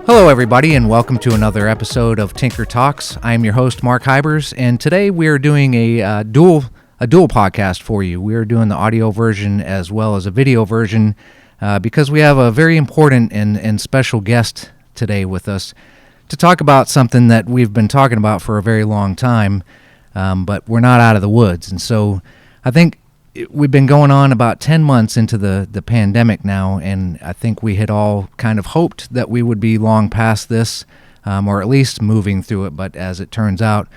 Hello, everybody, and welcome to another episode of Tinker Talks. I am your host, Mark Hybers, and today we are doing a dual podcast for you. We are doing the audio version as well as a video version because we have a very important and special guest today with us to talk about something that we've been talking about for a very long time, but we're not out of the woods. And so I think we've been going on about 10 months into the pandemic now, and I think we had all kind of hoped that we would be long past this, or at least moving through it. But as it turns out,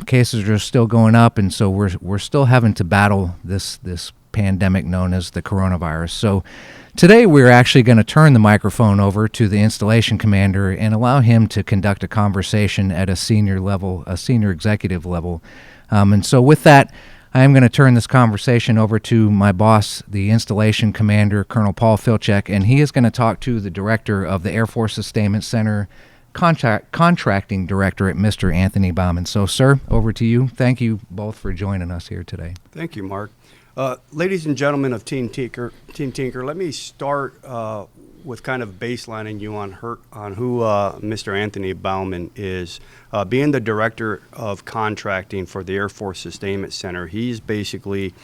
cases are still going up, and so we're still having to battle this pandemic known as the coronavirus. So today we're actually going to turn the microphone over to the installation commander and allow him to conduct a conversation at a senior executive level. And so with that, I am going to turn this conversation over to my boss, the installation commander, Colonel Paul Filcek, and he is going to talk to the director of the Air Force Sustainment Center Contracting Directorate, Mr. Anthony Baumann. So, sir, over to you. Thank you both for joining us here today. Thank you, Mark. Ladies and gentlemen of Team Tinker, let me start with kind of baselining you on who Mr. Anthony Baumann is. Being the Director of Contracting for the Air Force Sustainment Center, he's basically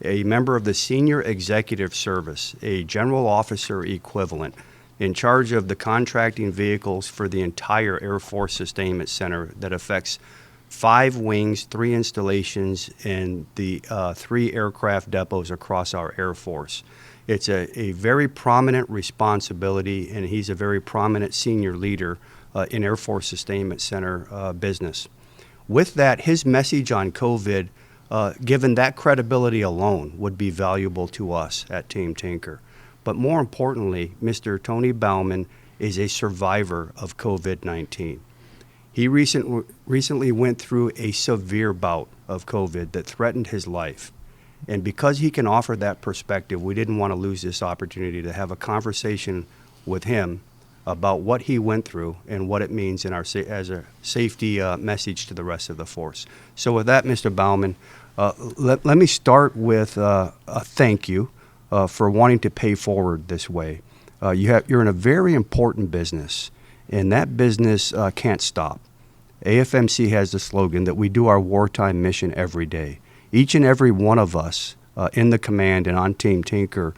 a member of the Senior Executive Service, a general officer equivalent, in charge of the contracting vehicles for the entire Air Force Sustainment Center that affects 5 wings, 3 installations, and the 3 aircraft depots across our Air Force. It's a very prominent responsibility, and he's a very prominent senior leader in Air Force Sustainment Center business. With that, his message on COVID, given that credibility alone, would be valuable to us at Team Tinker. But more importantly, Mr. Tony Baumann is a survivor of COVID-19. He recently went through a severe bout of COVID that threatened his life. And because he can offer that perspective, we didn't want to lose this opportunity to have a conversation with him about what he went through and what it means in as a safety message to the rest of the force. So with that, Mr. Baumann, let me start with a thank you for wanting to pay forward this way. You're in a very important business, and that business can't stop. AFMC has the slogan that we do our wartime mission every day. Each and every one of us in the command and on Team Tinker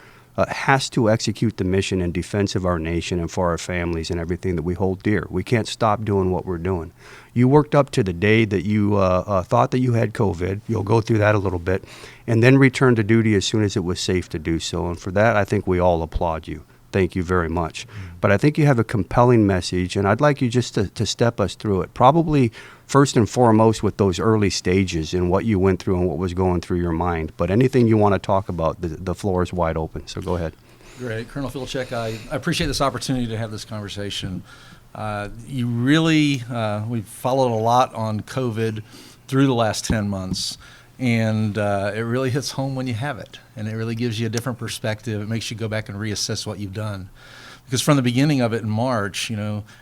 has to execute the mission in defense of our nation and for our families and everything that we hold dear. We can't stop doing what we're doing. You worked up to the day that you thought that you had COVID. You'll go through that a little bit, and then return to duty as soon as it was safe to do so. And for that, I think we all applaud you. Thank you very much. But I think you have a compelling message, and I'd like you just to step us through it. Probably first and foremost with those early stages and what you went through and what was going through your mind. But anything you want to talk about, the floor is wide open, so go ahead. Great. Colonel Filcek, I appreciate this opportunity to have this conversation. We've followed a lot on COVID through the last 10 months. And it really hits home when you have it, and it really gives you a different perspective. It makes you go back and reassess what you've done. Because from the beginning of it in March,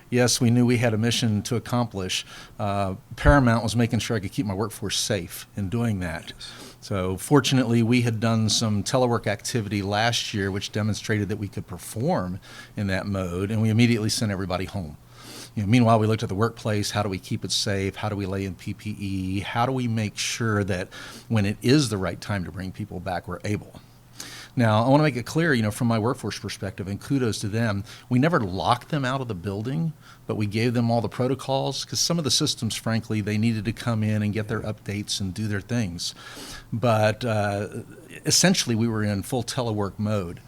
yes, we knew we had a mission to accomplish. Paramount was making sure I could keep my workforce safe in doing that. So fortunately, we had done some telework activity last year, which demonstrated that we could perform in that mode, and we immediately sent everybody home. Meanwhile, we looked at the workplace. How do we keep it safe? How do we lay in PPE? How do we make sure that when it is the right time to bring people back, we're able? Now, I want to make it clear, from my workforce perspective, and kudos to them, we never locked them out of the building, but we gave them all the protocols, because some of the systems, frankly, they needed to come in and get their updates and do their things. But essentially, we were in full telework mode,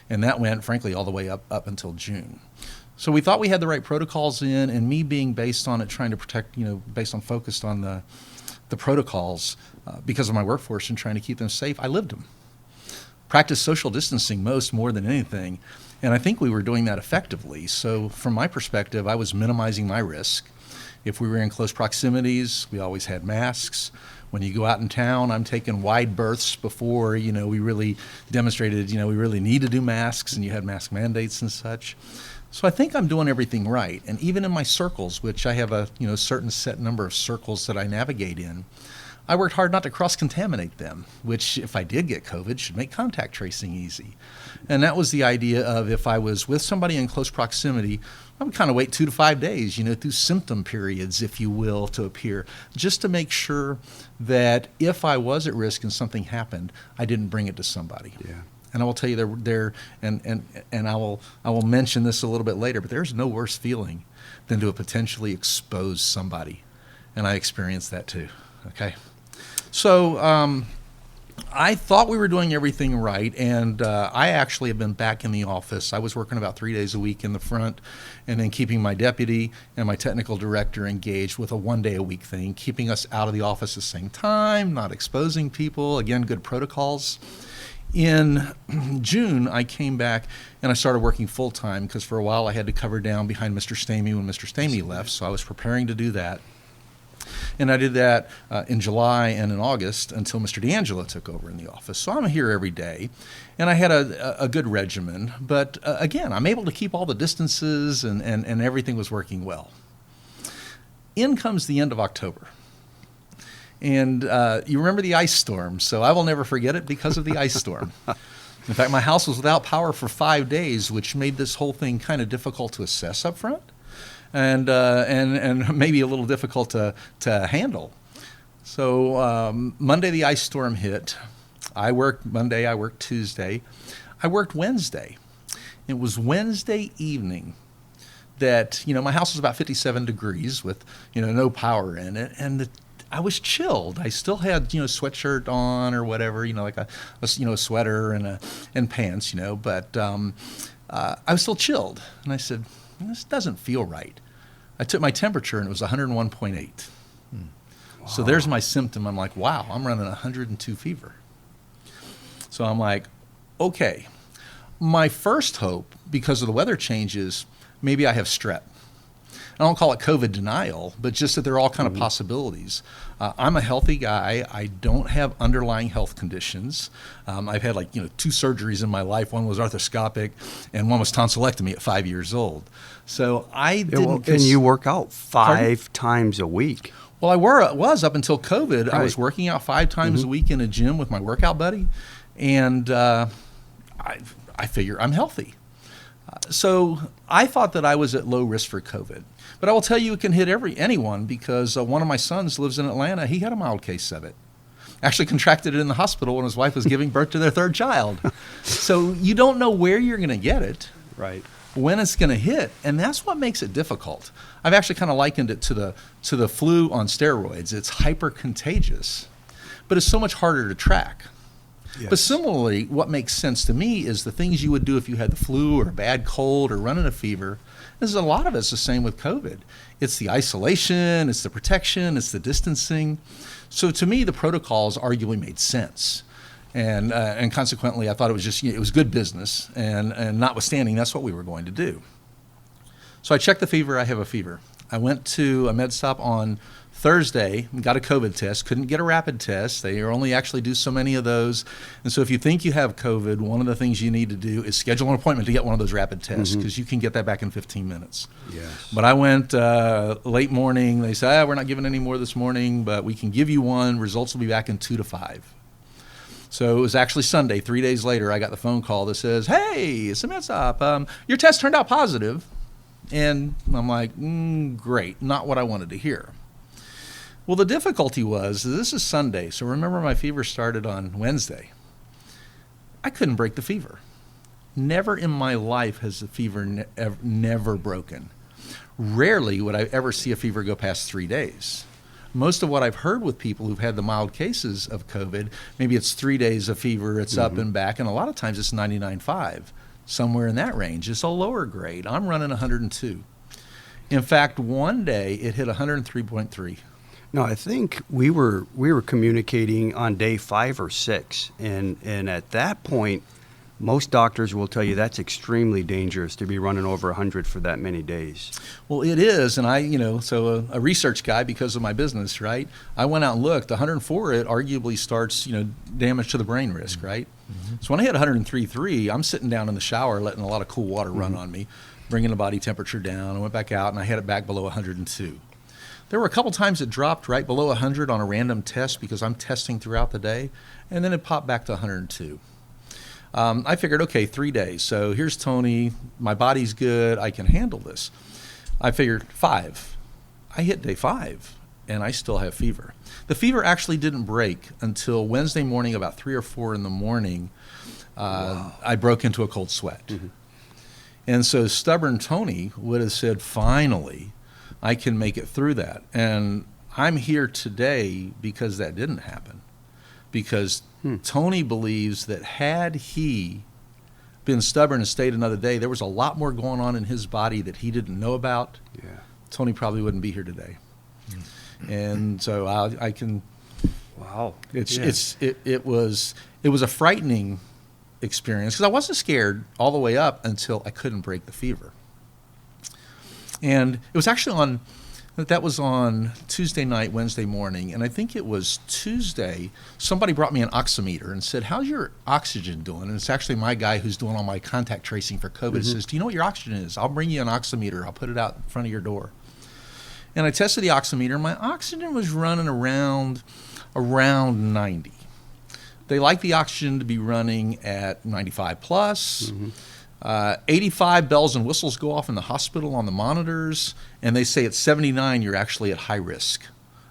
and that went, frankly, all the way up until June. So we thought we had the right protocols in, and me being based on it, trying to protect, focused on the protocols because of my workforce and trying to keep them safe, I lived them. Practiced social distancing more than anything, and I think we were doing that effectively. So from my perspective, I was minimizing my risk. If we were in close proximities, we always had masks. When you go out in town, I'm taking wide berths before, we really demonstrated, we really need to do masks, and you had mask mandates and such. So I think I'm doing everything right. And even in my circles, which I have a certain set number of circles that I navigate in, I worked hard not to cross-contaminate them, which, if I did get COVID, should make contact tracing easy. And that was the idea of, if I was with somebody in close proximity, I would kind of wait 2 to 5 days, through symptom periods, if you will, to appear, just to make sure that if I was at risk and something happened, I didn't bring it to somebody. Yeah. And I will tell you, and I will mention this a little bit later, but there's no worse feeling than to potentially expose somebody. And I experienced that too, okay? So I thought we were doing everything right, and I actually have been back in the office. I was working about 3 days a week in the front, and then keeping my deputy and my technical director engaged with a 1-day-a-week thing, keeping us out of the office at the same time, not exposing people, again, good protocols. In June, I came back and I started working full-time, because for a while I had to cover down behind Mr. Stamey when Mr. Stamey left, so I was preparing to do that. And I did that in July and in August until Mr. D'Angelo took over in the office. So I'm here every day, and I had a good regimen. But again, I'm able to keep all the distances, and everything was working well. In comes the end of October. And you remember the ice storm, so I will never forget it because of the ice storm. In fact, my house was without power for 5 days, which made this whole thing kind of difficult to assess up front. And maybe a little difficult to handle. So Monday the ice storm hit. I worked Monday, I worked Tuesday. I worked Wednesday. It was Wednesday evening that, my house was about 57 degrees with, no power in it. And I was chilled. I still had, sweatshirt on or whatever, like a sweater and pants, but I was still chilled. And I said, this doesn't feel right. I took my temperature and it was 101.8. Wow. So there's my symptom. I'm like, wow, I'm running 102 fever. So I'm like, okay. My first hope, because of the weather changes, maybe I have strep. I don't call it COVID denial, but just that there are all kind of possibilities. I'm a healthy guy. I don't have underlying health conditions. I've had 2 surgeries in my life. One was arthroscopic, and one was tonsillectomy at 5 years old. So I didn't. And you work out 5 times a week. Well, I was up until COVID. Right. I was working out 5 times a week in a gym with my workout buddy, and I figure I'm healthy. So I thought that I was at low risk for COVID. But I will tell you, it can hit anyone, because one of my sons lives in Atlanta. He had a mild case of it. Actually contracted it in the hospital when his wife was giving birth to their 3rd child. So you don't know where you're going to get it, right? When it's going to hit, and that's what makes it difficult. I've actually kind of likened it to the flu on steroids. It's hyper contagious, but it's so much harder to track. Yes. But similarly, what makes sense to me is the things you would do if you had the flu or a bad cold or running a fever. There's a lot of it's the same with COVID. It's the isolation, it's the protection, it's the distancing. So to me, the protocols arguably made sense. And consequently, I thought it was just, it was good business. And notwithstanding, that's what we were going to do. So I checked the fever. I have a fever. I went to a med stop on Thursday, got a COVID test, couldn't get a rapid test. They only actually do so many of those. And so if you think you have COVID, one of the things you need to do is schedule an appointment to get one of those rapid tests, because you can get that back in 15 minutes. Yes. But I went late morning. They said, we're not giving any more this morning, but we can give you one. Results will be back in 2 to 5. So it was actually Sunday, 3 days later, I got the phone call that says, hey, it's a med stop. Your test turned out positive. And I'm like, great, not what I wanted to hear. Well, the difficulty was, this is Sunday, so remember my fever started on Wednesday. I couldn't break the fever. Never in my life has the fever never broken. Rarely would I ever see a fever go past 3 days. Most of what I've heard with people who've had the mild cases of COVID, maybe it's 3 days of fever, it's up and back, and a lot of times it's 99.5, somewhere in that range. It's a lower grade. I'm running 102. In fact, one day it hit 103.3. No, I think we were communicating on day 5 or 6, and at that point, most doctors will tell you that's extremely dangerous to be running over 100 for that many days. Well, it is, and so a research guy because of my business, right? I went out and looked. 104, it arguably starts, damage to the brain risk, right? Mm-hmm. So when I hit 103.3, I'm sitting down in the shower, letting a lot of cool water run on me, bringing the body temperature down. I went back out, and I had it back below 102. There were a couple times it dropped right below 100 on a random test because I'm testing throughout the day, and then it popped back to 102. I figured, okay, 3 days. So here's Tony. My body's good. I can handle this. I figured 5. I hit day 5, and I still have fever. The fever actually didn't break until Wednesday morning, about 3 or 4 in the morning. Wow. I broke into a cold sweat. Mm-hmm. And so stubborn Tony would have said, finally, I can make it through that. And I'm here today because that didn't happen. Because Tony believes that had he been stubborn and stayed another day, there was a lot more going on in his body that he didn't know about. Yeah. Tony probably wouldn't be here today. And so I can. Wow. It was a frightening experience because I wasn't scared all the way up until I couldn't break the fever. And it was actually that was on Tuesday night, Wednesday morning, and I think it was Tuesday, somebody brought me an oximeter and said, how's your oxygen doing? And it's actually my guy who's doing all my contact tracing for COVID. Mm-hmm. Says, do you know what your oxygen is? I'll bring you an oximeter. I'll put it out in front of your door. And I tested the oximeter. My oxygen was running around 90. They like the oxygen to be running at 95 plus. Mm-hmm. 85 bells and whistles go off in the hospital on the monitors, and they say at 79 you're actually at high risk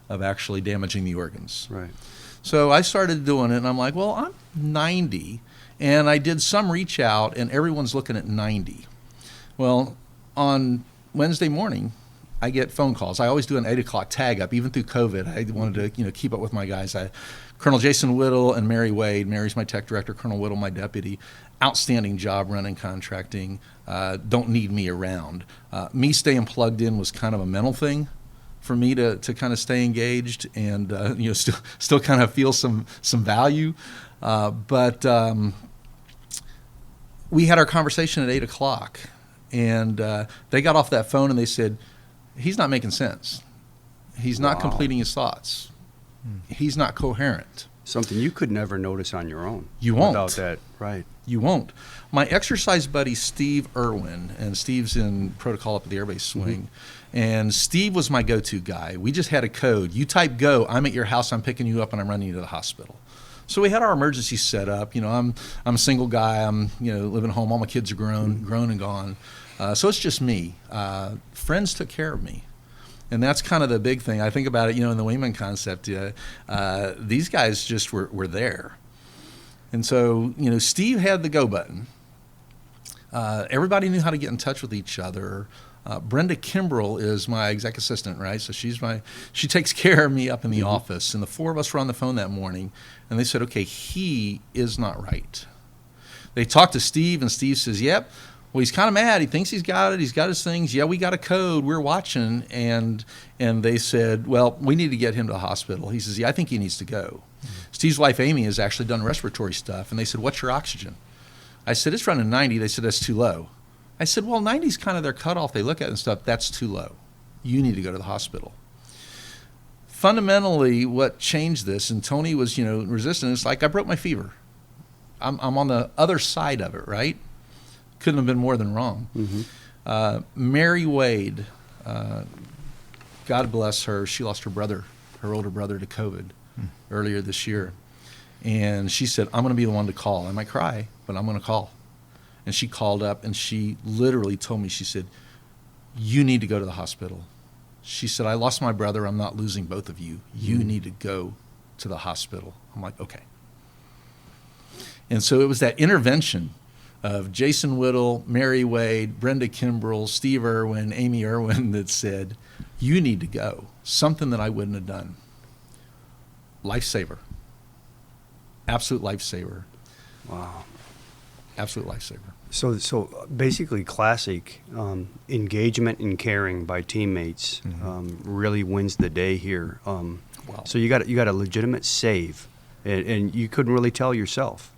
of actually damaging the organs. Right. So I started doing it, and I'm like, well, I'm 90, and I did some reach out, and everyone's looking at 90. Well, on Wednesday morning, I get phone calls. I always do an 8 o'clock tag up, even through COVID. I wanted to, keep up with my guys. Colonel Jason Whittle and Mary Wade. Mary's my tech director, Colonel Whittle my deputy. Outstanding job running contracting. Don't need me around. Me staying plugged in was kind of a mental thing for me to kind of stay engaged and still kind of feel some value. But we had our conversation at 8 o'clock, and they got off that phone and they said, he's not making sense. He's not completing his thoughts. He's not coherent. Something you could never notice on your own. You won't. Without that, right. You won't. My exercise buddy, Steve Irwin, and Steve's in protocol up at the Airbase Swing, and Steve was my go-to guy. We just had a code. You type go, I'm at your house, I'm picking you up, and I'm running you to the hospital. So we had our emergency set up. I'm a single guy. I'm living at home. All my kids are grown and gone. So it's just me. Friends took care of me. And that's kind of the big thing. I think about it, in the wingman concept. These guys just were there. And so, Steve had the go button. Everybody knew how to get in touch with each other. Brenda Kimbrell is my exec assistant, right? So she takes care of me up in the office. And the 4 of us were on the phone that morning, and they said, okay, he is not right. They talked to Steve, and Steve says, yep. Well, he's kind of mad. He thinks he's got it. He's got his things. Yeah, we got a code. We're watching. And they said, well, we need to get him to the hospital. He says, yeah, I think he needs to go. Steve's wife, Amy, has actually done respiratory stuff. And they said, what's your oxygen? I said, it's running 90. They said, that's too low. I said, well, 90 is kind of their cutoff. They look at it and stuff. That's too low. You need to go to the hospital. Fundamentally, what changed this, and Tony was, resistant, it's like I broke my fever. I'm on the other side of it, right? Couldn't have been more than wrong. Mm-hmm. Mary Wade, God bless her, she lost her older brother to COVID earlier this year. And she said, I'm going to be the one to call. I might cry, but I'm going to call. And she called up and she literally told me, she said, you need to go to the hospital. She said, I lost my brother. I'm not losing both of you. You need to go to the hospital. I'm like, okay. And so it was that intervention of Jason Whittle, Mary Wade, Brenda Kimbrell, Steve Irwin, Amy Irwin that said, you need to go. Something that I wouldn't have done. Lifesaver. Absolute lifesaver. Wow. Absolute lifesaver. So basically classic engagement and caring by teammates really wins the day here. Wow. So you got a legitimate save, and you couldn't really tell yourself.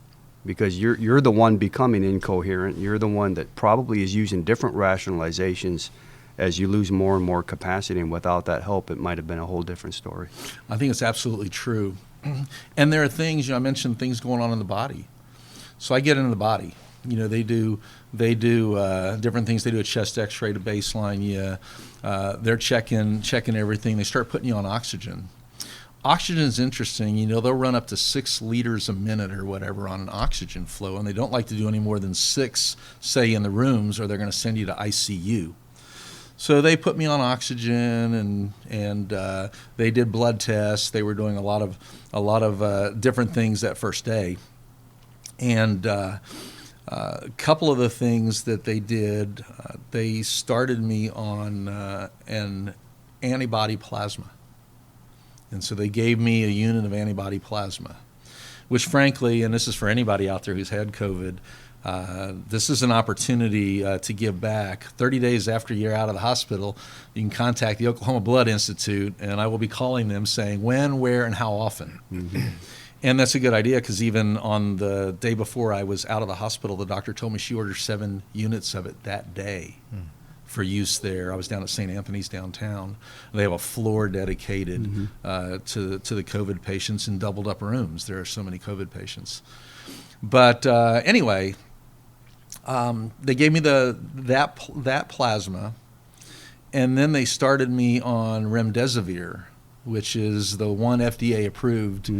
Because you're the one becoming incoherent. You're the one that probably is using different rationalizations as you lose more and more capacity. And without that help, it might have been a whole different story. I think it's absolutely true. And there are things, I mentioned things going on in the body. So I get into the body. They do different things. They do a chest X-ray to baseline you. They're checking everything. They start putting you on oxygen. Oxygen is interesting. They'll run up to 6 liters a minute or whatever on an oxygen flow, and they don't like to do any more than 6, say, in the rooms, or they're going to send you to ICU. So they put me on oxygen, and they did blood tests. They were doing a lot of different things that first day, and a couple of the things that they did, they started me on an antibody plasma. And so they gave me a unit of antibody plasma, which frankly, and this is for anybody out there who's had COVID, this is an opportunity to give back. 30 days after you're out of the hospital, you can contact the Oklahoma Blood Institute, and I will be calling them saying when, where, and how often. Mm-hmm. And that's a good idea, because even on the day before I was out of the hospital, the doctor told me she ordered 7 units of it that day. For use there. I was down at St. Anthony's downtown. They have a floor dedicated to the COVID patients in doubled up rooms. There are so many COVID patients. But anyway, they gave me that plasma, and then they started me on remdesivir, which is the one FDA approved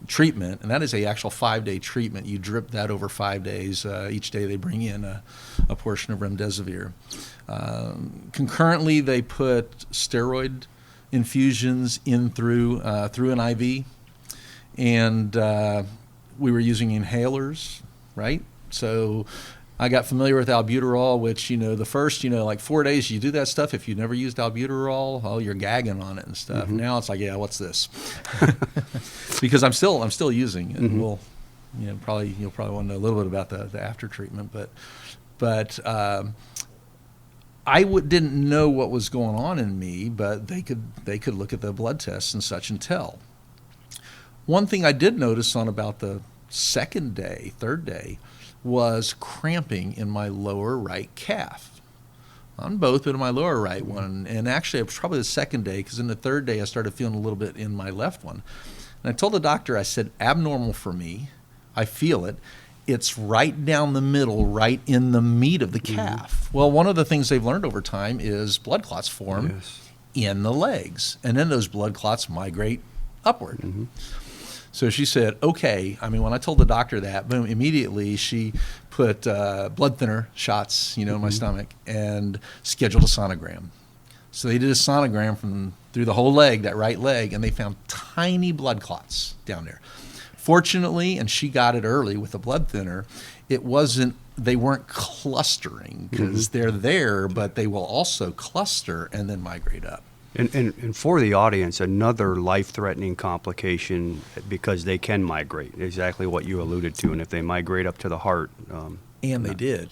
treatment, and that is a actual 5-day treatment. You drip that over 5 days. Each day they bring in a portion of remdesivir. Concurrently, they put steroid infusions in through an IV, and we were using inhalers, right? So I got familiar with albuterol, which, the first, like 4 days you do that stuff. If you've never used albuterol, oh, you're gagging on it and stuff. Now it's like, yeah, what's this? Because I'm still using it. We'll, you'll probably want to know a little bit about the after treatment, but I didn't know what was going on in me, but they could look at the blood tests and such and tell. One thing I did notice on about the third day, was cramping in my lower right calf. On both, but in my lower right one. And actually, it was probably the second day, because in the third day, I started feeling a little bit in my left one. And I told the doctor, I said, abnormal for me. I feel it. It's right down the middle, right in the meat of the calf. Well, one of the things they've learned over time is blood clots form in the legs. And then those blood clots migrate upward. So she said, okay. I mean, when I told the doctor that, boom, immediately she put blood thinner shots, in my stomach, and scheduled a sonogram. So they did a sonogram through the whole leg, that right leg, and they found tiny blood clots down there. Fortunately, and she got it early with the blood thinner, they weren't clustering, because they're there, but they will also cluster and then migrate up. And for the audience, another life-threatening complication, because they can migrate, exactly what you alluded to, and if they migrate up to the heart. They did.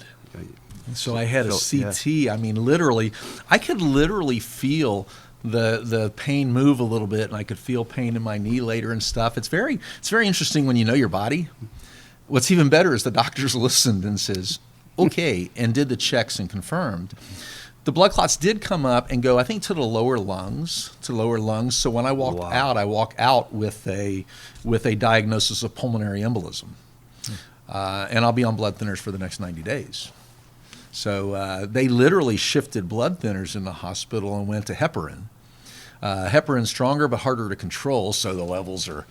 So I had a CT. Yeah. I mean, literally, I could literally feel the pain move a little bit, and I could feel pain in my knee later and stuff. It's very interesting when you know your body. What's even better is the doctors listened and says, okay, and did the checks and confirmed. The blood clots did come up and go, I think, to the lower lungs. So when I walk out, I walk out with a diagnosis of pulmonary embolism. And I'll be on blood thinners for the next 90 days. So they literally shifted blood thinners in the hospital and went to heparin. Heparin's stronger but harder to control, so the levels are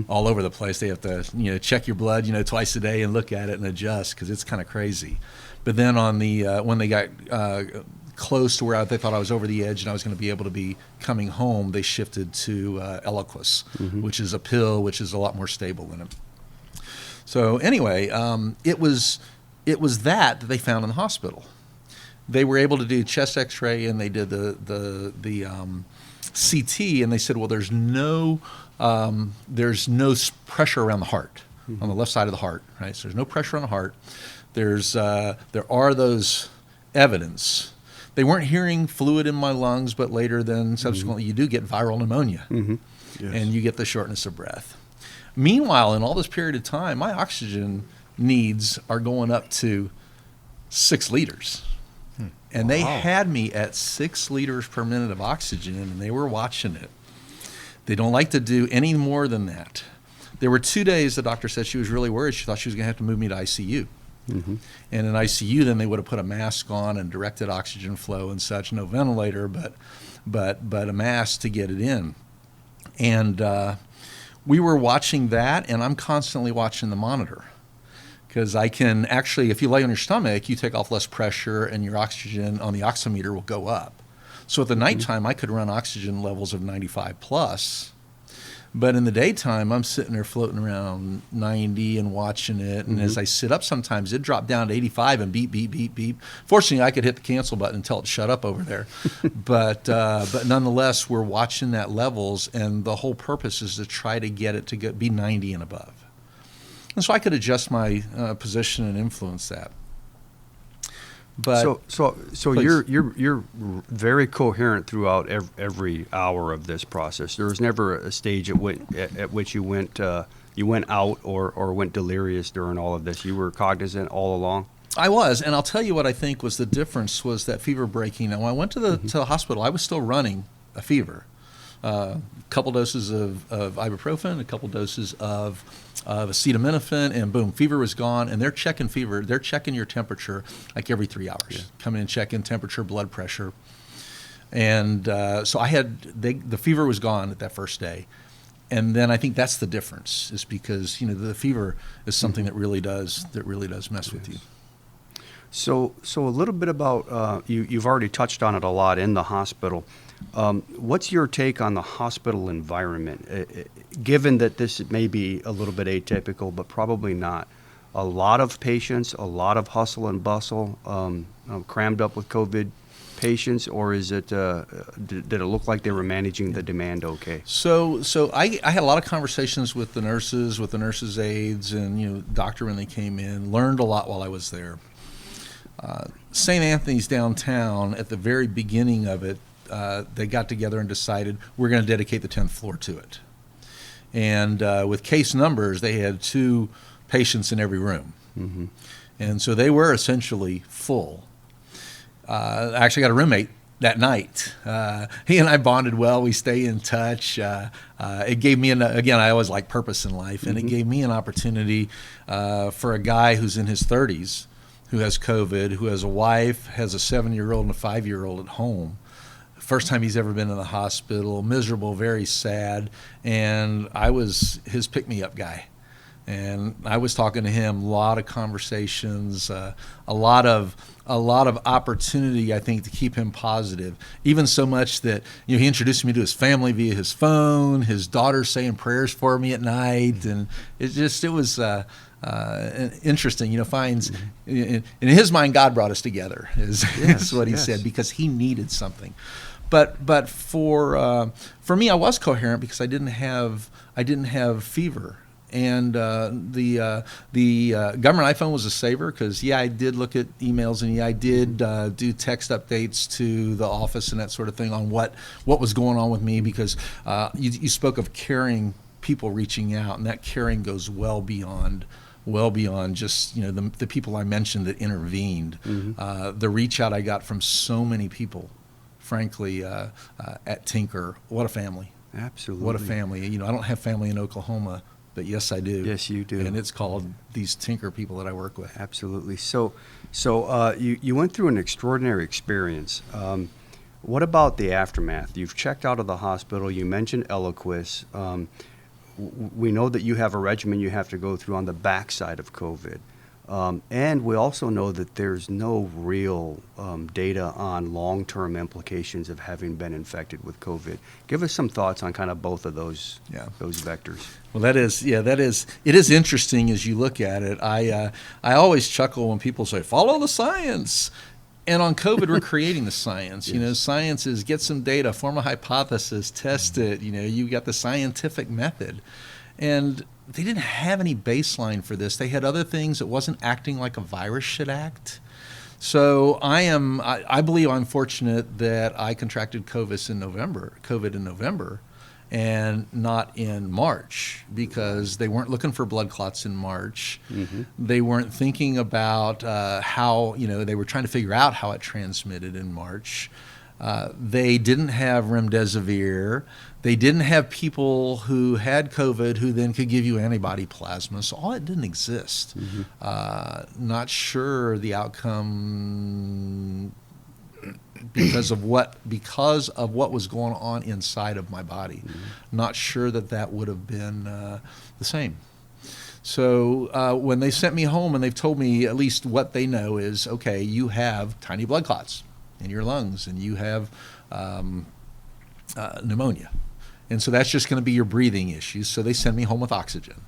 all over the place. They have to check your blood twice a day and look at it and adjust, because it's kind of crazy. But then on the when they got close to where they thought I was over the edge and I was going to be able to be coming home, they shifted to Eliquis, which is a pill, which is a lot more stable than it. So anyway, it was that they found in the hospital. They were able to do chest X-ray, and they did the CT, and they said, well, there's no pressure around the heart, on the left side of the heart, right? So there's no pressure on the heart. There are those evidence. They weren't hearing fluid in my lungs, but later then subsequently you do get viral pneumonia, and you get the shortness of breath. Meanwhile, in all this period of time, my oxygen needs are going up to 6 liters. And they had me at 6 liters per minute of oxygen, and they were watching it. They don't like to do any more than that. There were 2 days the doctor said she was really worried. She thought she was going to have to move me to ICU. Mm-hmm. And in ICU, then they would have put a mask on and directed oxygen flow and such, no ventilator, but a mask to get it in. And we were watching that, and I'm constantly watching the monitor. Because I can actually, if you lay on your stomach, you take off less pressure and your oxygen on the oximeter will go up. So at the nighttime, I could run oxygen levels of 95 plus. But in the daytime, I'm sitting there floating around 90 and watching it. And as I sit up sometimes, it dropped down to 85 and beep, beep, beep, beep. Fortunately, I could hit the cancel button and tell it to shut up over there. But nonetheless, we're watching that levels. And the whole purpose is to try to get it to be 90 and above. And so I could adjust my position and influence that. But so you're very coherent throughout every hour of this process. There was never a stage at which you went out or went delirious during all of this. You were cognizant all along. I was, and I'll tell you what I think was the difference was that fever breaking. Now, when I went to the hospital, I was still running a fever. A couple doses of ibuprofen, a couple doses of acetaminophen, and boom, fever was gone. And they're checking fever. They're checking your temperature like every 3 hours. Yeah. Come in and check in temperature, blood pressure. And so I had the fever was gone at that first day. And then I think that's the difference, is because the fever is something that really does mess with you. So a little bit about you've already touched on it a lot in the hospital. What's your take on the hospital environment, given that this may be a little bit atypical, but probably not? A lot of patients, a lot of hustle and bustle, crammed up with COVID patients, or is it? Did it look like they were managing the demand okay? So I had a lot of conversations with the nurses' aides, and doctor when they came in. Learned a lot while I was there. St. Anthony's downtown, at the very beginning of it, they got together and decided we're going to dedicate the 10th floor to it. And with case numbers, they had 2 patients in every room. Mm-hmm. And so they were essentially full. I actually got a roommate that night. He and I bonded well. We stay in touch. It gave me, again, I always like purpose in life, and it gave me an opportunity for a guy who's in his 30s, who has COVID, who has a wife, has a 7-year-old and a 5-year-old at home. First time he's ever been in the hospital, miserable, very sad, and I was his pick-me-up guy. And I was talking to him, a lot of conversations, a lot of opportunity, I think, to keep him positive. Even so much that he introduced me to his family via his phone, his daughter saying prayers for me at night, and it was interesting. Finds in his mind, God brought us together. Is what he said, because he needed something. But for me, I was coherent because I didn't have fever. And the government iPhone was a saver, because I did look at emails, and I did do text updates to the office and that sort of thing on what was going on with me, because you spoke of caring people reaching out, and that caring goes well beyond just the people I mentioned that intervened. Mm-hmm. The reach out I got from so many people, frankly, at Tinker. What a family! Absolutely, what a family. I don't have family in Oklahoma. But yes, I do. Yes, you do. And it's called these Tinker people that I work with. Absolutely. So you went through an extraordinary experience. What about the aftermath? You've checked out of the hospital. You mentioned Eliquis. We know that you have a regimen you have to go through on the backside of COVID. And we also know that there's no real data on long-term implications of having been infected with COVID. Give us some thoughts on kind of both of those vectors. Well, it is interesting as you look at it. I always chuckle when people say, follow the science. And on COVID, we're creating the science. Yes. Science is get some data, form a hypothesis, test it. You got the scientific method. And they didn't have any baseline for this. They had other things. It wasn't acting like a virus should act. So I believe I'm fortunate that I contracted COVID in November and not in March, because they weren't looking for blood clots in March. Mm-hmm. They weren't thinking about how, they were trying to figure out how it transmitted in March. They didn't have remdesivir. They didn't have people who had COVID who then could give you antibody plasma. So all it didn't exist. Not sure the outcome because of what was going on inside of my body. Not sure that would have been the same. So when they sent me home and they've told me at least what they know is, okay, you have tiny blood clots in your lungs and you have pneumonia. And so that's just going to be your breathing issues. So they send me home with oxygen.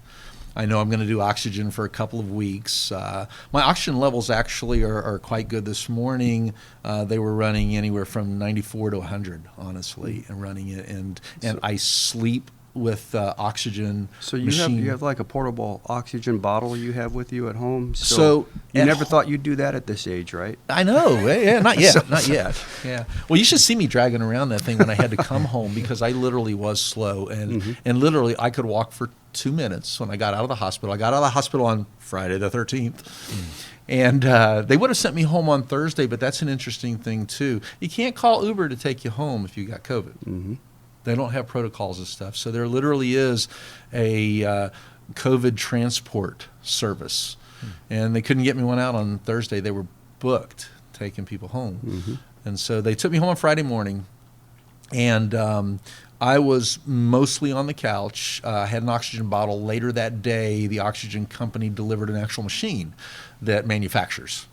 I know I'm going to do oxygen for a couple of weeks. My oxygen levels actually are quite good. This morning they were running anywhere from 94 to 100, honestly, and running it. And I sleep with oxygen So machine. you have like a portable oxygen bottle you have with you at home. So you at never thought you'd do that at this age, right? I know. Yeah, not yet. Not yet. Yeah. Well, you should see me dragging around that thing when I had to come home because I literally was slow and literally I could walk for 2 minutes when I got out of the hospital. I got out of the hospital on Friday the 13th. And they would have sent me home on Thursday, but that's an interesting thing too. You can't call Uber to take you home if you got COVID. They don't have protocols and stuff. So there literally is a COVID transport service. And they couldn't get me one out on Thursday. They were booked taking people home. And so they took me home on Friday morning. And I was mostly on the couch. I had an oxygen bottle. Later that day, the oxygen company delivered an actual machine that manufactures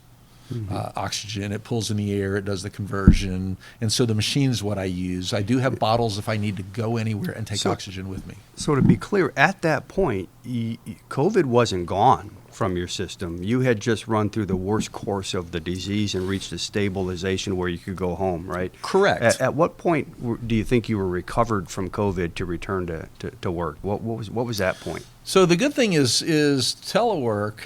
oxygen. It pulls in the air, it does the conversion, and so the machine's what I use. I do have bottles if I need to go anywhere and take oxygen with me. So to be clear, at that point, COVID wasn't gone from your system. You had just run through the worst course of the disease and reached a stabilization where you could go home, right? Correct. At what point do you think you were recovered from COVID to return to work? What was that point? So the good thing is telework.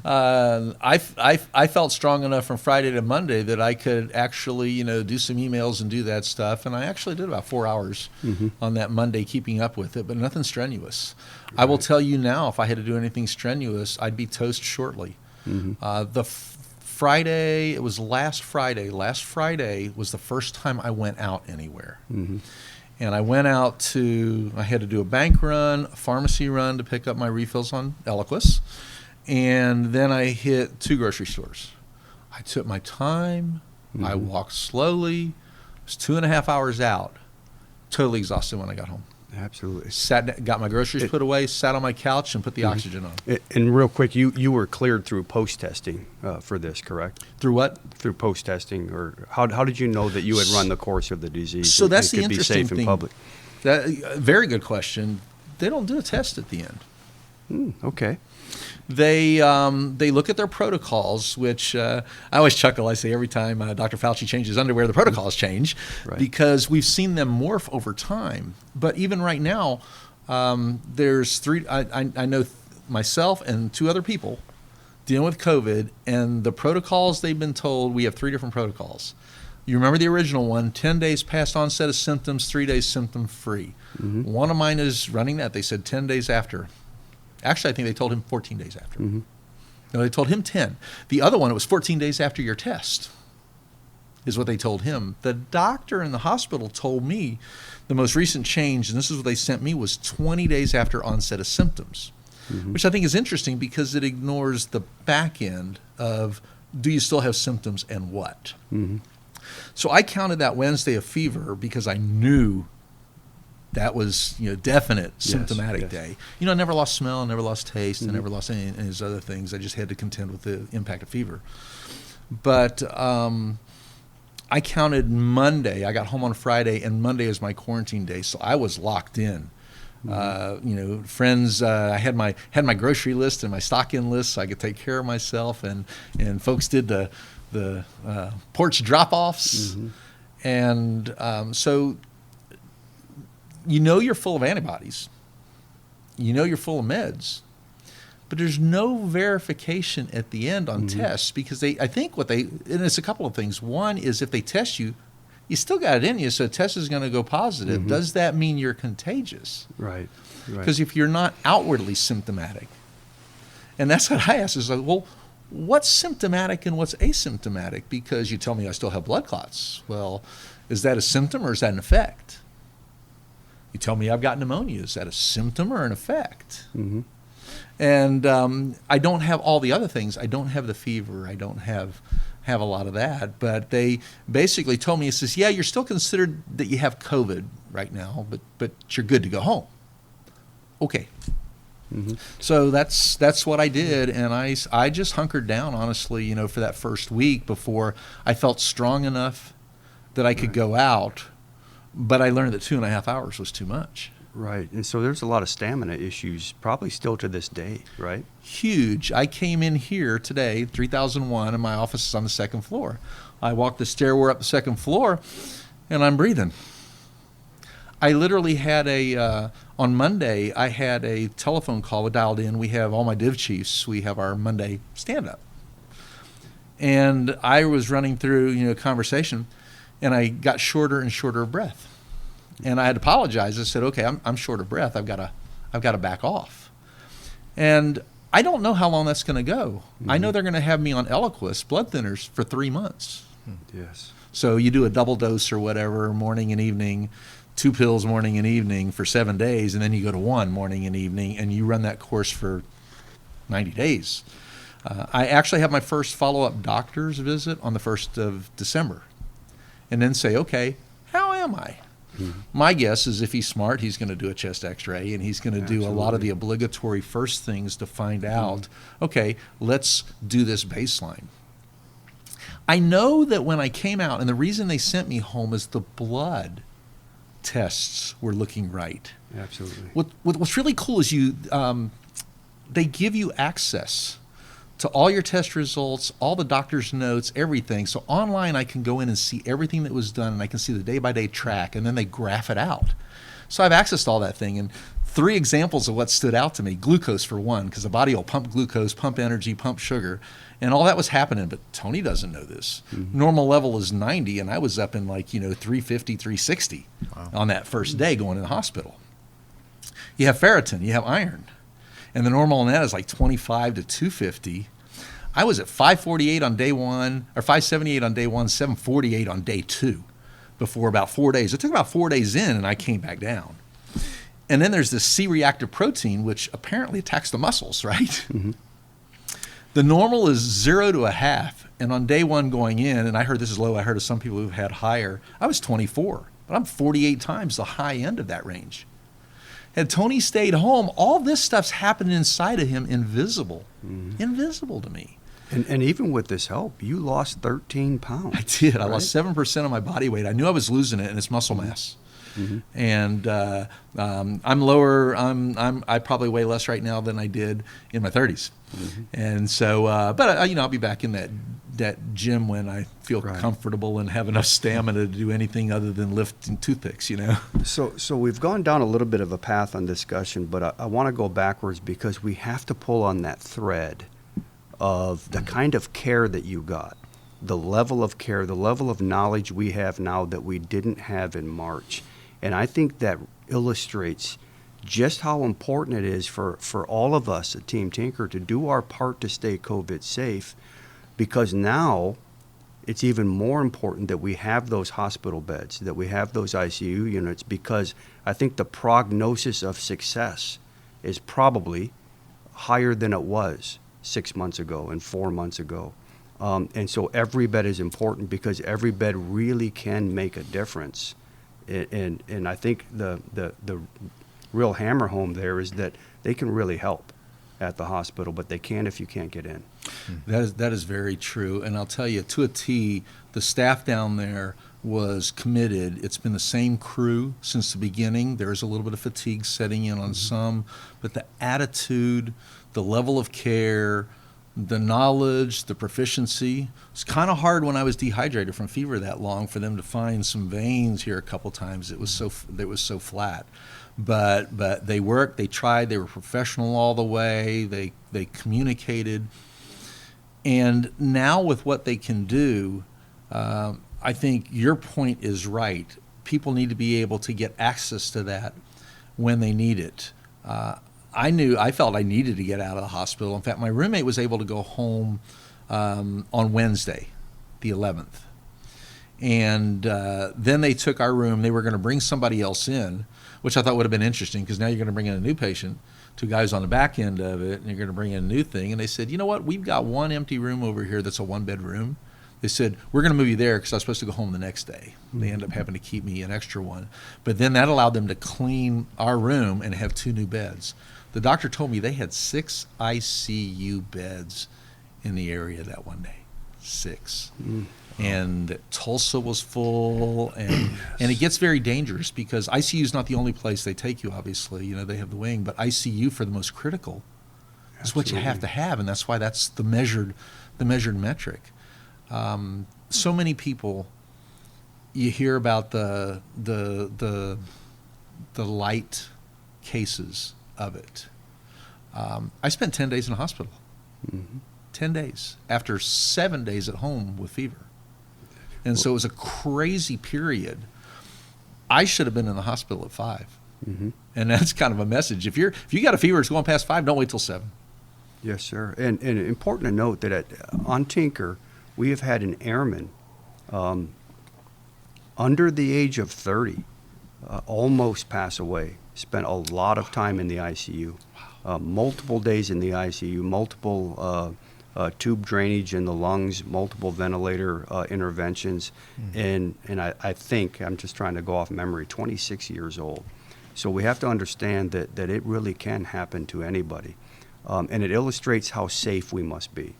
I felt strong enough from Friday to Monday that I could actually, do some emails and do that stuff. And I actually did about 4 hours on that Monday, keeping up with it, but nothing strenuous. Right. I will tell you now, if I had to do anything strenuous, I'd be toast shortly. Friday, it was last Friday. Last Friday was the first time I went out anywhere. And I went out I had to do a bank run, a pharmacy run to pick up my refills on Eliquis. And then I hit 2 grocery stores. I took my time. I walked slowly. It was 2.5 hours out. Totally exhausted when I got home. Absolutely. Got my groceries put away, sat on my couch, and put the oxygen on. And real quick, you were cleared through post-testing for this, correct? Through what? Through post-testing, or how did you know that you had run the course of the disease? So that's the could interesting be safe thing. in public. Very good question. They don't do a test at the end. Okay. They look at their protocols, which I always chuckle. I say every time Dr. Fauci changes underwear, the protocols change, because we've seen them morph over time. But even right now, there's 3. I know myself and 2 other people dealing with COVID, and the protocols they've been told, we have 3 different protocols. You remember the original one, 10 days past onset of symptoms, 3 days symptom-free. One of mine is running that. They said 10 days after. Actually, I think they told him 14 days after. No, they told him 10. The other one, it was 14 days after your test, is what they told him. The doctor in the hospital told me the most recent change, and this is what they sent me, was 20 days after onset of symptoms, which I think is interesting because it ignores the back end of, do you still have symptoms and what? So I counted that Wednesday of fever because I knew that was, definite symptomatic day. I never lost smell, I never lost taste, I never lost any of those other things. I just had to contend with the impact of fever. But I counted Monday. I got home on Friday, and Monday is my quarantine day, so I was locked in. Friends, I had my grocery list and my stock-in list, so I could take care of myself, and folks did the porch drop-offs, and so. You're full of antibodies. You're full of meds. But there's no verification at the end on tests because I think and it's a couple of things. One is if they test you, you still got it in you, so the test is going to go positive. Does that mean you're contagious? Right. Because if you're not outwardly symptomatic, and that's what I asked, is like, well, what's symptomatic and what's asymptomatic? Because you tell me I still have blood clots. Well, is that a symptom or is that an effect? You tell me I've got pneumonia. Is that a symptom or an effect? Mm-hmm. And I don't have all the other things. I don't have the fever. I don't have a lot of that. But they basically told me, it says, yeah, you're still considered that you have COVID right now, but you're good to go home. Okay. Mm-hmm. So that's what I did, and I just hunkered down, honestly, for that first week before I felt strong enough that I could go out. But I learned that 2.5 hours was too much. Right. And so there's a lot of stamina issues, probably still to this day, right? Huge. I came in here today, 3001, and my office is on the second floor. I walked the stairway up the second floor, and I'm breathing. I literally had on Monday, I had a telephone call. We dialed in. We have all my div chiefs. We have our Monday stand-up. And I was running through, a conversation, and I got shorter and shorter of breath. And I had to apologize. I said, okay, I'm short of breath. I've got to back off. And I don't know how long that's going to go. Mm-hmm. I know they're going to have me on Eliquis, blood thinners, for 3 months. Yes. So you do a double dose or whatever, morning and evening, 2 pills morning and evening for 7 days, and then you go to 1 morning and evening, and you run that course for 90 days. I actually have my first follow-up doctor's visit on the 1st of December, and then say, okay, how am I? Mm-hmm. My guess is if he's smart, he's going to do a chest x-ray, and he's going to do a lot of the obligatory first things to find out, okay, let's do this baseline. I know that when I came out, and the reason they sent me home is the blood tests were looking right. Absolutely. What's really cool is they give you access to all your test results, all the doctor's notes, everything. So online I can go in and see everything that was done, and I can see the day-by-day track, and then they graph it out. So I've access to all that thing. And 3 examples of what stood out to me: glucose for one, because the body will pump glucose, pump energy, pump sugar, and all that was happening. But Tony doesn't know this. Mm-hmm. Normal level is 90, and I was up in 350, 360 on that first day going to the hospital. You have ferritin, you have iron. And the normal on that is 25 to 250. I was at 548 on day 1, or 578 on day 1, 748 on day 2 before about 4 days. It took about 4 days in, and I came back down. And then there's this C-reactive protein, which apparently attacks the muscles, right? Mm-hmm. The normal is 0 to 0.5. And on day 1 going in, and I heard this is low, I heard of some people who've had higher, I was 24. But I'm 48 times the high end of that range. Had Tony stayed home, all this stuff's happening inside of him, invisible. Mm-hmm. Invisible to me. And even with this help, you lost 13 pounds. I did. Right? I lost 7% of my body weight. I knew I was losing it, and it's muscle mass. Mm-hmm. And I'm lower. I probably weigh less right now than I did in my 30s. Mm-hmm. And so, but I'll be back in that gym when I feel comfortable and have enough stamina to do anything other than lifting toothpicks. So we've gone down a little bit of a path on discussion, but I want to go backwards because we have to pull on that thread of the kind of care that you got, the level of care, the level of knowledge we have now that we didn't have in March. And I think that illustrates just how important it is for all of us at Team Tinker to do our part to stay COVID safe, because now it's even more important that we have those hospital beds, that we have those ICU units, because I think the prognosis of success is probably higher than it was 6 months ago and 4 months ago. And so every bed is important because every bed really can make a difference. And I think the real hammer home there is that they can really help at the hospital, but they can't if you can't get in. That is very true. And I'll tell you, to a T, the staff down there was committed. It's been the same crew since the beginning. There is a little bit of fatigue setting in on some, but the attitude, the level of care, the knowledge, the proficiency. It's kind of hard when I was dehydrated from fever that long for them to find some veins here a couple times. It was so flat. But they worked, they tried, they were professional all the way, they communicated. And now with what they can do, I think your point is right. People need to be able to get access to that when they need it. I felt I needed to get out of the hospital. In fact, my roommate was able to go home on Wednesday, the 11th. And then they took our room. They were going to bring somebody else in, which I thought would have been interesting, because now you're going to bring in a new patient, 2 guys on the back end of it, and you're going to bring in a new thing. And they said, you know what, we've got one empty room over here that's a 1-bed room. They said, we're going to move you there because I was supposed to go home the next day. They ended up having to keep me an extra one. But then that allowed them to clean our room and have 2 new beds. The doctor told me they had 6 ICU beds in the area that one day. 6. And Tulsa was full, and it gets very dangerous, because ICU is not the only place they take you, obviously. You know, they have the wing, but ICU for the most critical is what you have to have, and that's why that's the measured metric. So many people, you hear about the light cases of it. I spent 10 days in a hospital. 10 days after 7 days at home with fever. And so it was a crazy period. I should have been in the hospital at 5. And that's kind of a message. If you got a fever that's going past 5, don't wait till 7. Yes, sir. And important to note that on Tinker, we have had an airman under the age of 30 almost pass away. Spent a lot of time in the ICU, multiple days in the ICU, multiple tube drainage in the lungs, multiple ventilator interventions, and I think, I'm just trying to go off memory, 26 years old. So we have to understand that it really can happen to anybody, and it illustrates how safe we must be.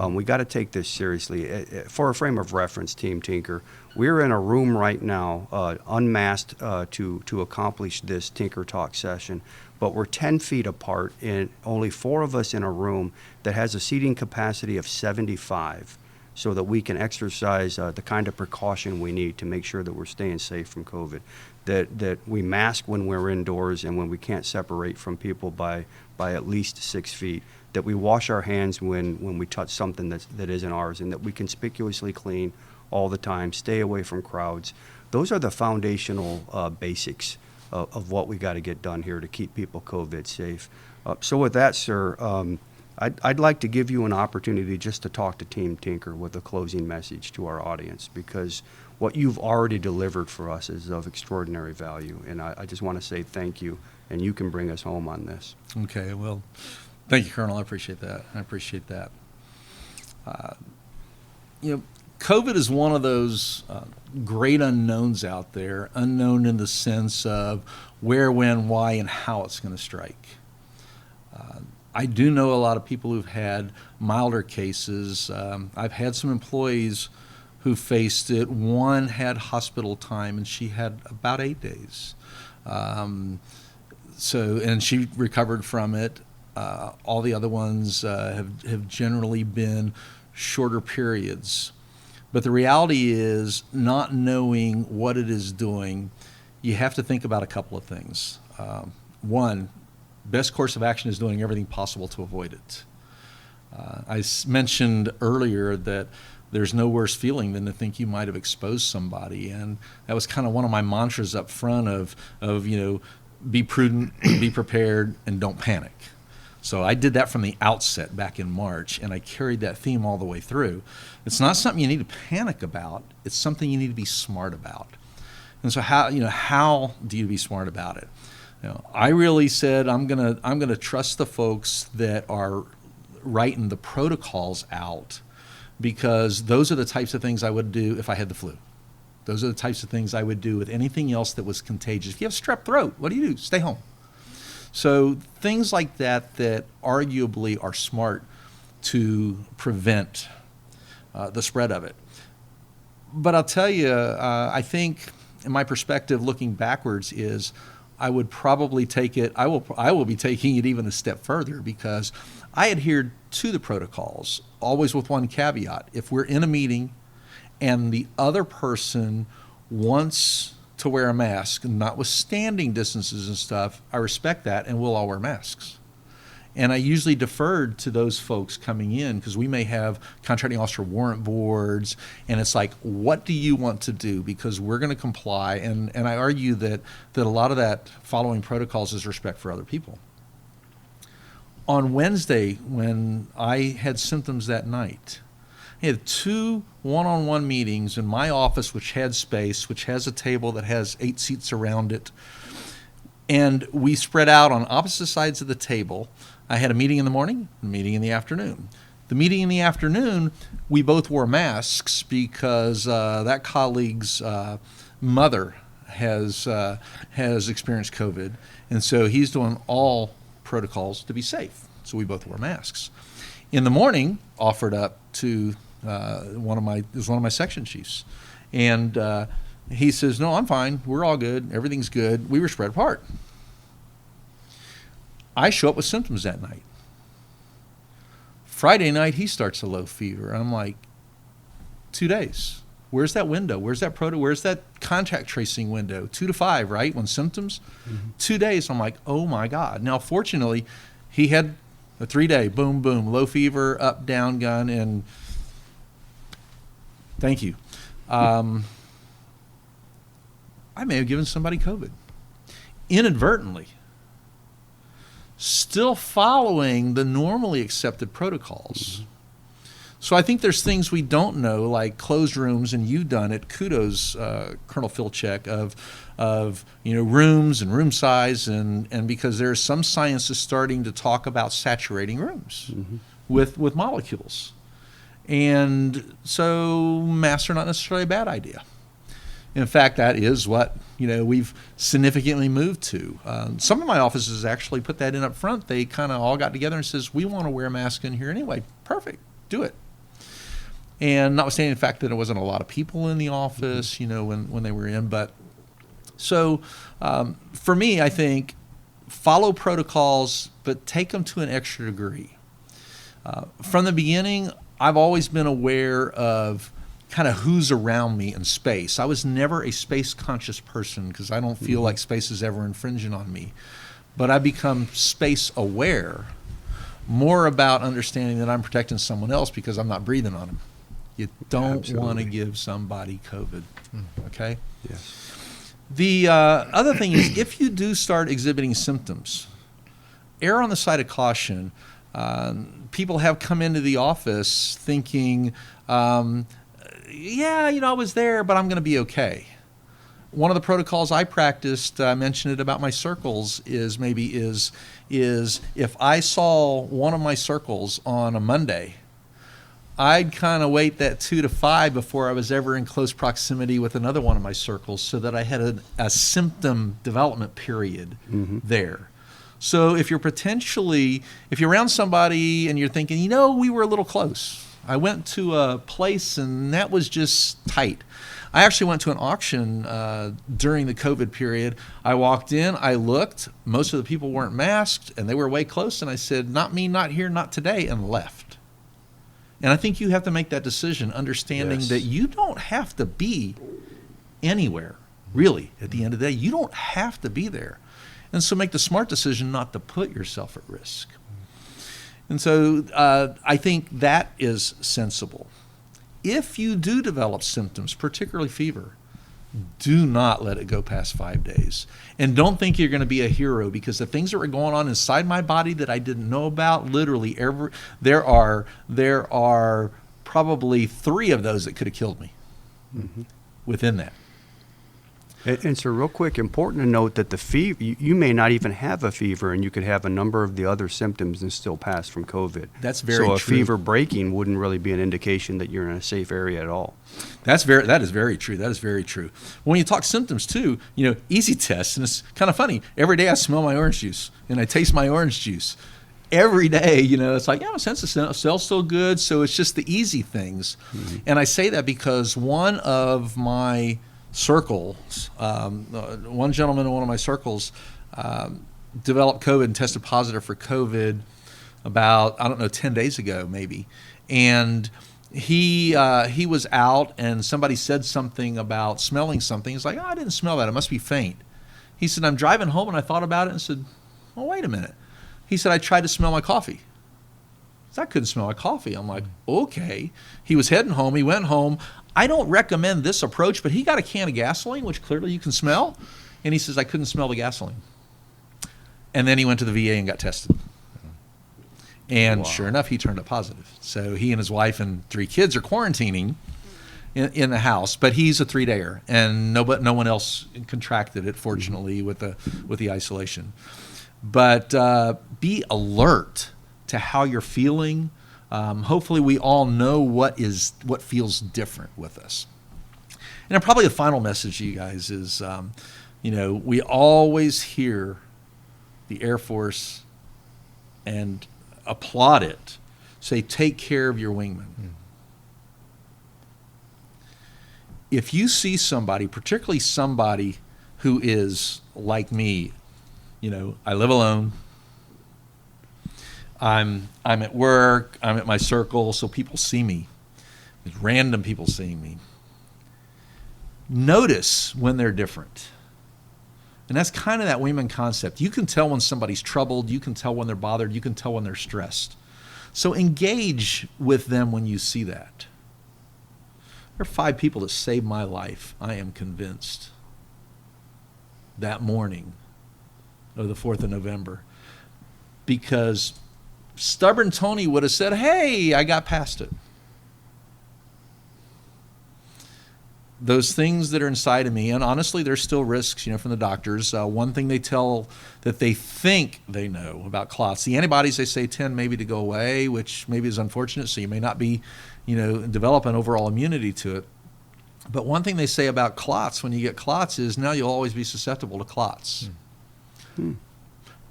We got to take this seriously. For a frame of reference, Team Tinker, we're in a room right now, unmasked to accomplish this Tinker Talk session, but we're 10 feet apart, and only 4 of us in a room that has a seating capacity of 75, so that we can exercise the kind of precaution we need to make sure that we're staying safe from COVID, that we mask when we're indoors and when we can't separate from people by at least 6 feet, that we wash our hands when we touch something that isn't ours, and that we conspicuously clean all the time, stay away from crowds. Those are the foundational basics of what we got to get done here to keep people COVID safe. So with that, sir, I'd like to give you an opportunity just to talk to Team Tinker with a closing message to our audience, because what you've already delivered for us is of extraordinary value, and I just want to say thank you, and you can bring us home on this. Okay, well, thank you, Colonel. I appreciate that. COVID is one of those great unknowns out there, unknown in the sense of where, when, why, and how it's going to strike. I do know a lot of people who've had milder cases. I've had some employees who faced it. One had hospital time, and she had about 8 days. And she recovered from it. All the other ones have generally been shorter periods. But the reality is, not knowing what it is doing, you have to think about a couple of things. One, best course of action is doing everything possible to avoid it. I mentioned earlier that there's no worse feeling than to think you might have exposed somebody, and that was kind of one of my mantras up front of be prudent, be prepared, and don't panic. So I did that from the outset back in March, and I carried that theme all the way through. It's not something you need to panic about. It's something you need to be smart about. And so how do you be smart about it? I really said I'm gonna trust the folks that are writing the protocols out, because those are the types of things I would do if I had the flu. Those are the types of things I would do with anything else that was contagious. If you have strep throat, what do? Stay home. So things like that arguably are smart to prevent the spread of it. But I'll tell you, I think, in my perspective, looking backwards, is I would probably take it. I will be taking it even a step further, because I adhered to the protocols, always with one caveat. If we're in a meeting and the other person wants to wear a mask, notwithstanding distances and stuff, I respect that, and we'll all wear masks. And I usually deferred to those folks coming in, because we may have contracting officer warrant boards, and it's like, what do you want to do? Because we're going to comply. And I argue that a lot of that following protocols is respect for other people. On Wednesday, when I had symptoms that night, I had 2 one-on-one meetings in my office, which had space, which has a table that has 8 seats around it. And we spread out on opposite sides of the table. I had a meeting in the morning, a meeting in the afternoon. The meeting in the afternoon, we both wore masks because that colleague's mother has experienced COVID, and so he's doing all protocols to be safe. So we both wore masks. In the morning, offered up to one of my section chiefs, and he says, "No, I'm fine. We're all good. Everything's good." We were spread apart. I show up with symptoms that night. Friday night, he starts a low fever. I'm like, 2 days. Where's that window? Where's that contact tracing window? 2 to 5, right? When symptoms? 2 days. I'm like, oh my God. Now, fortunately, he had a 3-day, boom, boom, low fever, up, down gun, and thank you. I may have given somebody COVID inadvertently, still following the normally accepted protocols. So I think there's things we don't know, like closed rooms, and you've done it. Kudos, Colonel Filcek, of rooms and room size, and because there's some science is starting to talk about saturating rooms with molecules, and so masks are not necessarily a bad idea. In fact, that is what we've significantly moved to. Some of my offices actually put that in up front. They kind of all got together and says, "We want to wear a mask in here anyway." Perfect, do it. And notwithstanding the fact that there wasn't a lot of people in the office, when they were in, but so for me, I think follow protocols, but take them to an extra degree. From the beginning, I've always been aware of kind of who's around me in space. I was never a space conscious person because I don't feel like space is ever infringing on me. But I become space aware, more about understanding that I'm protecting someone else because I'm not breathing on them. You don't want to give somebody COVID, okay? Yes. The other thing is, if you do start exhibiting symptoms, err on the side of caution. People have come into the office thinking, I was there, but I'm going to be okay. One of the protocols I practiced, I mentioned it about my circles, is if I saw one of my circles on a Monday, I'd kind of wait that 2 to 5 before I was ever in close proximity with another one of my circles, so that I had a symptom development period there. So if you're around somebody and you're thinking, we were a little close. I went to a place and that was just tight. I actually went to an auction during the COVID period. I walked in, I looked, most of the people weren't masked and they were way close, and I said, "Not me, not here, not today," and left. And I think you have to make that decision, understanding that you don't have to be anywhere, really, at the end of the day. You don't have to be there. And so make the smart decision not to put yourself at risk. And so I think that is sensible. If you do develop symptoms, particularly fever, do not let it go past 5 days. And don't think you're going to be a hero, because the things that were going on inside my body that I didn't know about, literally there are probably 3 of those that could have killed me within that. And so real quick, important to note that the fever, you may not even have a fever, and you could have a number of the other symptoms and still pass from COVID. That's very true. So a fever breaking wouldn't really be an indication that you're in a safe area at all. That is very true. That is very true. When you talk symptoms too, easy tests, and it's kind of funny. Every day I smell my orange juice and I taste my orange juice. Every day, it's like, my sense of smell's still good. So it's just the easy things. And I say that because one of my circles, one gentleman in one of my circles developed COVID and tested positive for COVID about, 10 days ago maybe. And he was out and somebody said something about smelling something. He's like, I didn't smell that. It must be faint. He said, I'm driving home and I thought about it and said, well, wait a minute. He said, I tried to smell my coffee. I couldn't smell my coffee. I'm like, okay. He was heading home. He went home. I don't recommend this approach, but he got a can of gasoline, which clearly you can smell. And he says, I couldn't smell the gasoline. And then he went to the VA and got tested. And Wow. sure enough, he turned up positive. So he and his wife and 3 kids are quarantining in the house, but he's a 3-dayer, and no one else contracted it, fortunately, with the isolation. But be alert to how you're feeling. Hopefully, we all know what feels different with us. And probably the final message to you guys is, we always hear the Air Force and applaud it, say, take care of your wingman. If you see somebody, particularly somebody who is like me, I live alone. I'm at work. I'm at my circle, so people see me. There's random people seeing me. Notice when they're different. And that's kind of that wingman concept. You can tell when somebody's troubled. You can tell when they're bothered. You can tell when they're stressed. So engage with them when you see that. There are 5 people that saved my life, I am convinced, that morning of the 4th of November. Because stubborn Tony would have said, hey, I got past it. Those things that are inside of me, and honestly, there's still risks, from the doctors. One thing they tell that they think they know about clots, the antibodies they say tend maybe to go away, which maybe is unfortunate, so you may not be, develop an overall immunity to it. But one thing they say about clots, when you get clots, is now you'll always be susceptible to clots.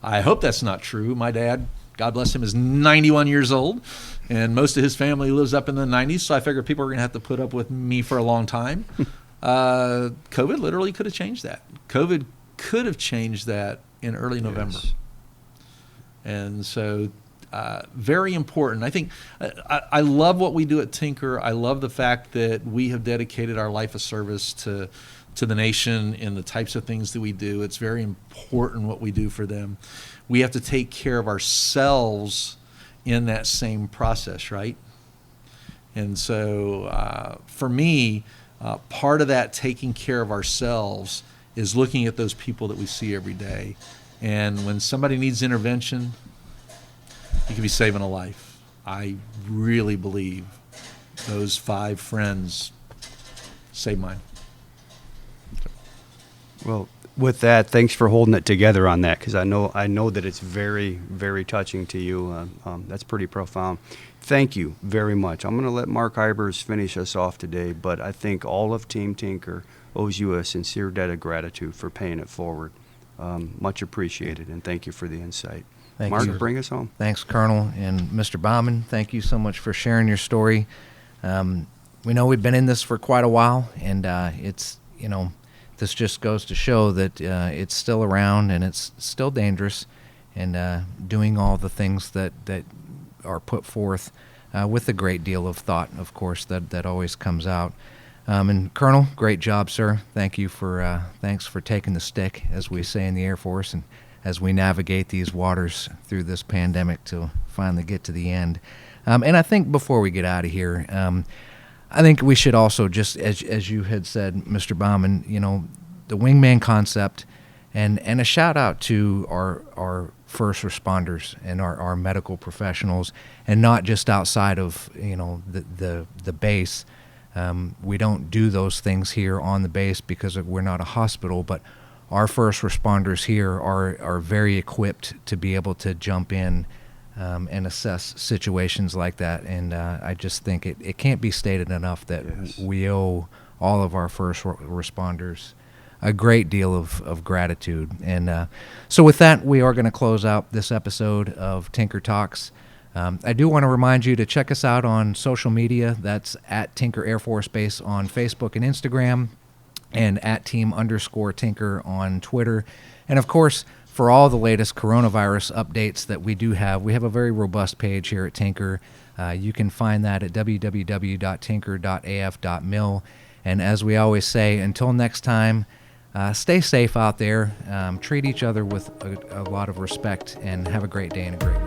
I hope that's not true. My dad, God bless him, is 91 years old, and most of his family lives up in the 90s, so I figured people are going to have to put up with me for a long time. COVID literally could have changed that. COVID could have changed that in early November. And so very important. I think I love what we do at Tinker. I love the fact that we have dedicated our life of service to the nation in the types of things that we do. It's very important what we do for them. We have to take care of ourselves in that same process, right? And so for me, part of that taking care of ourselves is looking at those people that we see every day. And when somebody needs intervention, you could be saving a life. I really believe those 5 friends saved mine. Well, with that, thanks for holding it together on that, because I know that it's very, very touching to you. That's pretty profound. Thank you very much. I'm going to let Mark Hybers finish us off today, but I think all of Team Tinker owes you a sincere debt of gratitude for paying it forward. Much appreciated, and thank you for the insight. Thank Mark, you. Bring us home. Thanks, Colonel. And Mr. Baumann, thank you so much for sharing your story. We know we've been in this for quite a while, and it's, this just goes to show that it's still around and it's still dangerous, and doing all the things that are put forth with a great deal of thought, of course, that always comes out. And Colonel, great job, sir. Thanks for taking the stick, as we say in the Air Force, and as we navigate these waters through this pandemic to finally get to the end. And I think before we get out of here, I think we should also just, as you had said, Mr. Baumann, the wingman concept, and a shout out to our first responders and our medical professionals, and not just outside of the base. We don't do those things here on the base because we're not a hospital, but our first responders here are very equipped to be able to jump in and assess situations like that. And I just think it can't be stated enough that we owe all of our first responders a great deal of gratitude. And so with that, we are going to close out this episode of Tinker Talks. I do want to remind you to check us out on social media. That's at Tinker Air Force Base on Facebook and Instagram, and at @team_Tinker on Twitter. And of course, for all the latest coronavirus updates that we do have, we have a very robust page here at Tinker. You can find that at www.tinker.af.mil. And as we always say, until next time, stay safe out there, treat each other with a lot of respect, and have a great day and a great week.